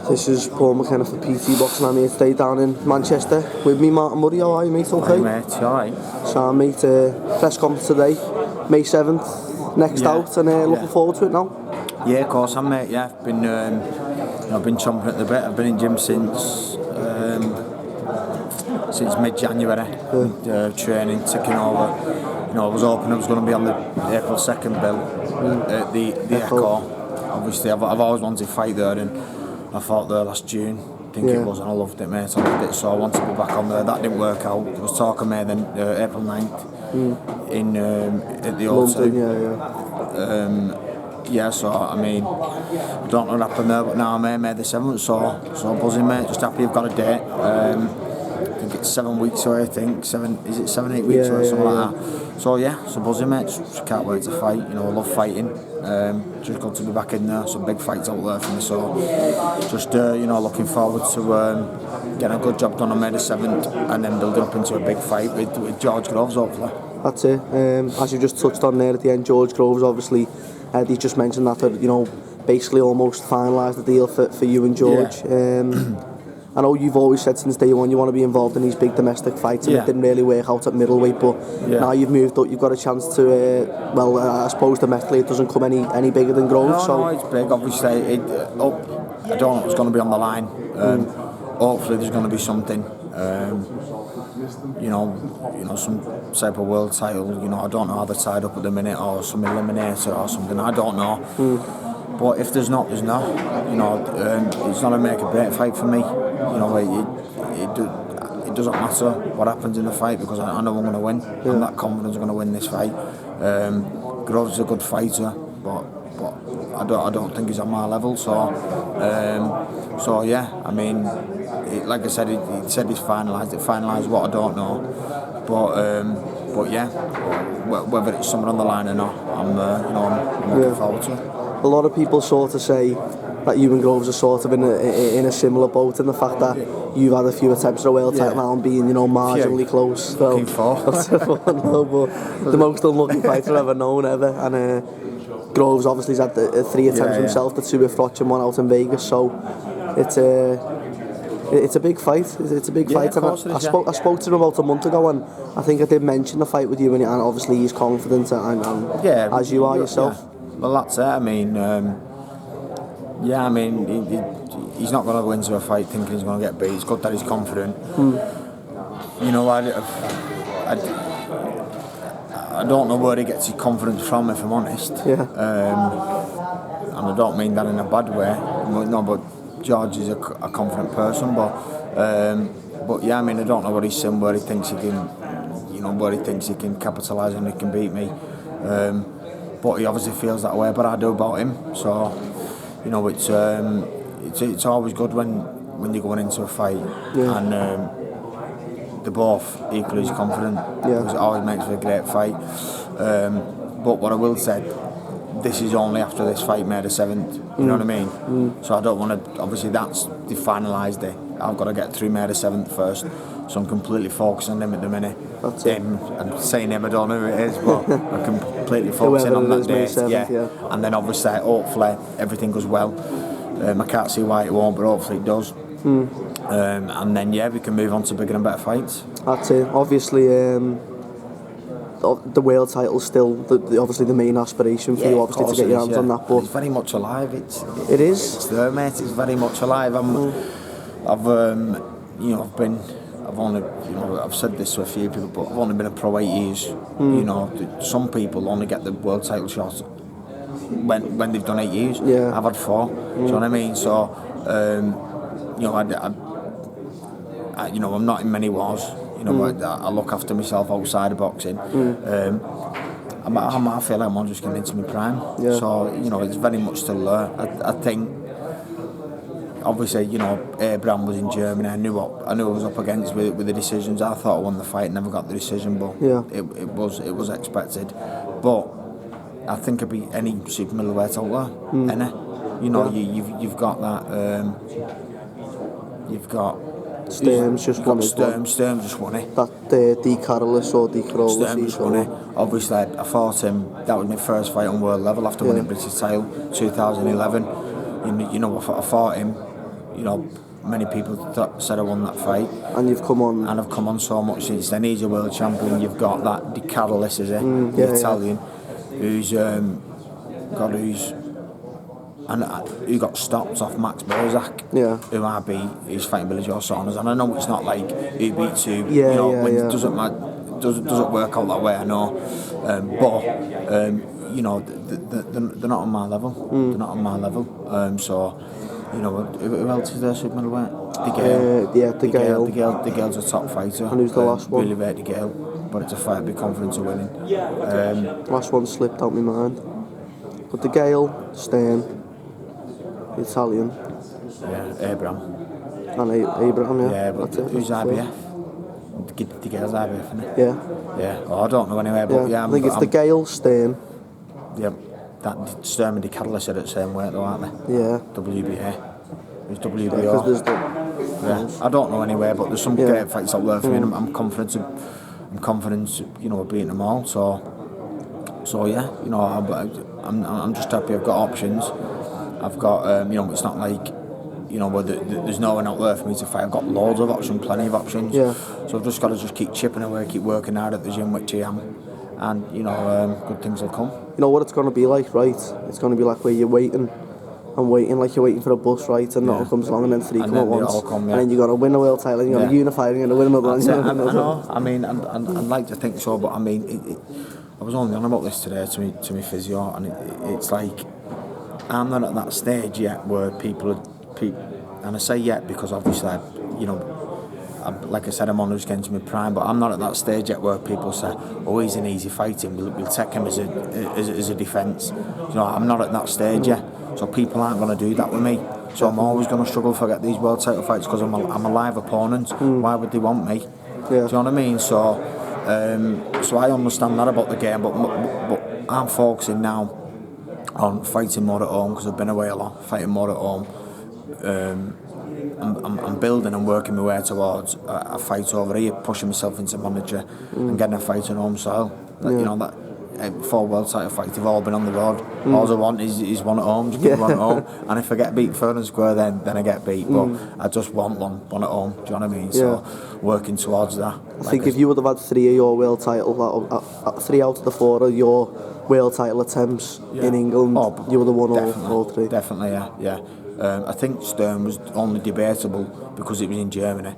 This is Paul McKenna for PT Boxing. I'm here today down in Manchester with me, Martin Murray. How are you, mate? Okay? Hey, mate, you alright? So, mate, press conference today, May 7th, next out, and looking forward to it now. Yeah, of course, I'm, mate. Yeah, I've been, I've been chomping at the bit. I've been in gym since mid-January, training, ticking over. You know, I was hoping I was going to be on the April 2nd bill at the Echo. Obviously, I've always wanted to fight there, and I fought there last June. I think it was, and I loved it, mate. I loved it, so I wanted to be back on there. That didn't work out. There was talk of me then April 9th in at the London, yeah, so I mean, I don't know what happened there, but now I'm here, May the 7th, so buzzing, mate. Just happy I've got a date. I think it's 7 weeks away, I think. 7, 8 weeks away, something like that. So yeah, so buzzing, mate. Just can't wait to fight. You know, I love fighting. Just got to be back in there. Some big fights out there for me. So just you know, looking forward to getting a good job done on May the 7th, and then building up into a big fight with George Groves, hopefully. That's it. As you just touched on there at the end, George Groves, obviously, he just mentioned that, you know, basically almost finalised the deal for you and George. Yeah. I know you've always said since day one you want to be involved in these big domestic fights, and it didn't really work out at middleweight, but now you've moved up, you've got a chance to, I suppose domestically it doesn't come any bigger than Groves. No, it's big, obviously. I don't know what's going to be on the line. Hopefully there's going to be something. You know, some type of world title. You know, I don't know how they're tied up at the minute, or some eliminator or something. I don't know. But if there's not, there's not. You know, it's not a make or break fight for me. You know, it doesn't matter what happens in the fight, because I know I'm going to win. I'm that confident I'm going to win this fight. Groves is a good fighter, but I don't think he's on my level. So yeah, I mean, like I said, he said he's finalised. It finalised what I don't know, but yeah, whether it's someone on the line or not, I'm looking forward to it. A lot of people sort of say that you and Groves are sort of in a similar boat, in the fact that you've had a few attempts at a world title now and being, you know, marginally close. So, but the most unlucky fighter I've ever known ever, and Groves obviously has had 3 attempts himself, the 2 with Froch and 1 out in Vegas. So it's a big fight. It's a big fight. And I spoke to him about a month ago, and I think I did mention the fight with you, and obviously he's confident, and as you are yourself. Yeah. Well, that's it. I mean, he's not going to go into a fight thinking he's going to get beat. It's good that he's confident. You know, I don't know where he gets his confidence from, if I'm honest. Yeah. And I don't mean that in a bad way. No, but George is a confident person. But yeah, I mean, I don't know what he's saying, where he thinks he can, you know, where he thinks he can capitalise and he can beat me. But he obviously feels that way, but I do about him. So, you know, it's always good when you're going into a fight and they're both equally as confident. Because it always makes for a great fight. But what I will say, this is only after this fight, May the 7th. You know what I mean? So I don't want to. Obviously, that's the finalised day. I've got to get through May the 7th first. So I'm completely focused on him at the minute. That's him. I'm saying him, I don't know who it is, but I'm completely focusing on that day. 7th, And then obviously, hopefully, everything goes well. I can't see why it won't, but hopefully it does. And then, we can move on to bigger and better fights. That's it. Obviously, the world title's still obviously the main aspiration for you, obviously, to get your hands on that. But it's very much alive. It is. It's there, mate. It's very much alive. I've said this to a few people, but I've only been a pro 8 years. You know, some people only get the world title shot when they've done 8 years. I've had 4. Do you know what I mean? So, you know, I'm not in many wars. You know, I look after myself outside of boxing. I feel like I'm just getting into my prime. So, you know, it's very much still there. I think. Obviously, you know, Abraham was in Germany. I knew what I was up against with the decisions. I thought I won the fight, never got the decision, but it was expected. But I think it'd be any super middleweight out there, any. You know, you've got that. You've got Sturms just won it. Sturms just won it. That Di Carolis or Di Carolis. Sturms won it. Obviously, I fought him. That was my first fight on world level after winning British title 2011. You know, I fought him many people said I won that fight. And you've come on. And I've come on so much since then. He's a world champion. You've got that Di Catalis, is it? The Italian, who's who got stopped off Max Bozak, who I beat. He's fighting Billy Joe Saunders, and I know it's not like who beats who. It doesn't matter. Doesn't work out that way. I know, but they're not on my level. They're not on my level. So. Who else is there, super middleweight? De Gale's a top fighter. And who's the last one? Really rate De Gale, but it's a fight I'd be confident of winning. Last one slipped out my mind. But De Gale, Stern, the Italian. Yeah, Abraham. And Abraham, yeah. Yeah, but who's IBF? De Gale's IBF, isn't it? Yeah. Yeah, I don't know anyway, but I think it's De Gale, Stern. Yeah. That Sturm and Di Catalis are at the same weight though, aren't they? Yeah. WBA. Who's WBO? Because there's I don't know anyway, but there's some great fights out there for me, and I'm confident. I'm confident, of beating them all. So yeah, I'm just happy I've got options. I've got, it's not like, where there's no one out there for me to fight. I've got loads of options, plenty of options. Yeah. So I've just got to keep chipping away, keep working hard at the gym, which I am. And good things will come. You know what it's going to be like, right? It's going to be like where you're waiting like you're waiting for a bus, right? And nothing comes along, and then three come at once. And then you're going to win a world title, and you're going to unify, and you're going to win another one. I know. I mean, I'd like to think so, but I mean, I was only on about this today to me physio, and it's like I'm not at that stage yet where people, and I say yet because obviously, like I said, I'm on just getting to my prime, but I'm not at that stage yet where people say, "Oh, he's an easy fighting. We'll take him as a defence." I'm not at that stage yet, so people aren't going to do that with me. So I'm always going to struggle if I get these world title fights because I'm a live opponent. Why would they want me? Yeah. Do you know what I mean? So I understand that about the game, but I'm focusing now on fighting more at home because I've been away a lot, fighting more at home. I'm building and working my way towards a fight over here, pushing myself into manager and getting a fight at home. So that 4 world title fights have all been on the road. All I want is one at home, just get one at home. And if I get beat fair and square, then I get beat. But I just want one at home. Do you know what I mean? So working towards that. I think if you would have had 3 of your world title, 3 out of the 4 of your world title attempts in England, you would have won all 3. Definitely, yeah. I think Stern was only debatable because it was in Germany.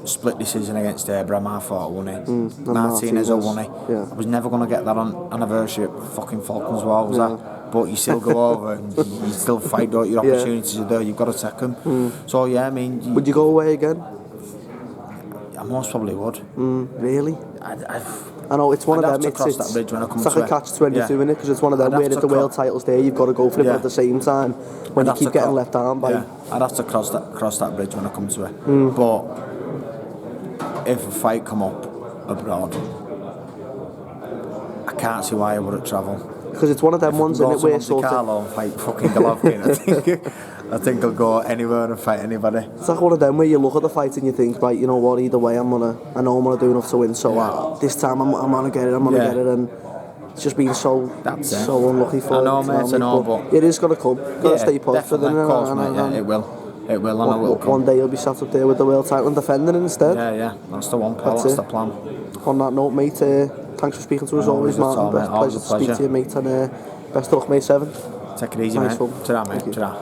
Split decision against Abraham, I thought I won it. Martinez, I won it. Yeah. I was never going to get that on anniversary at fucking Falcons Wall, was that? But you still go over and you still fight, don't you? Your opportunities are there, you've got to take them. So yeah, I mean... Would you go away again? I most probably would. Really? I know it's one of them. It's like a catch-22 in it, because it's one of them where if the world title's there, you've got to go for it. But at the same time, when you keep getting left down by, I'd have to cross that bridge when I come to it. But if a fight come up abroad, I can't see why I wouldn't travel. Because it's one of them ones in it where sort of Carlo and fight fucking Golovkin. I think I'll go anywhere and fight anybody. It's like one of them where you look at the fight and you think, right, you know what, either way I know I'm gonna do enough to win, so this time I'm gonna get it, and it's just been so unlucky for I know, mate, I know, but it is gonna come. Gotta stay positive, of course, mate, it will, and it will come. One day you'll be sat up there with the world title and defending it instead. Yeah, that's the one, Paul, that's the plan. On that note, mate, thanks for speaking to us always, Martin. Pleasure to speak to you, mate, and best of luck, mate, 7. Take it easy, mate. Ta-ra, mate. Ta-ra.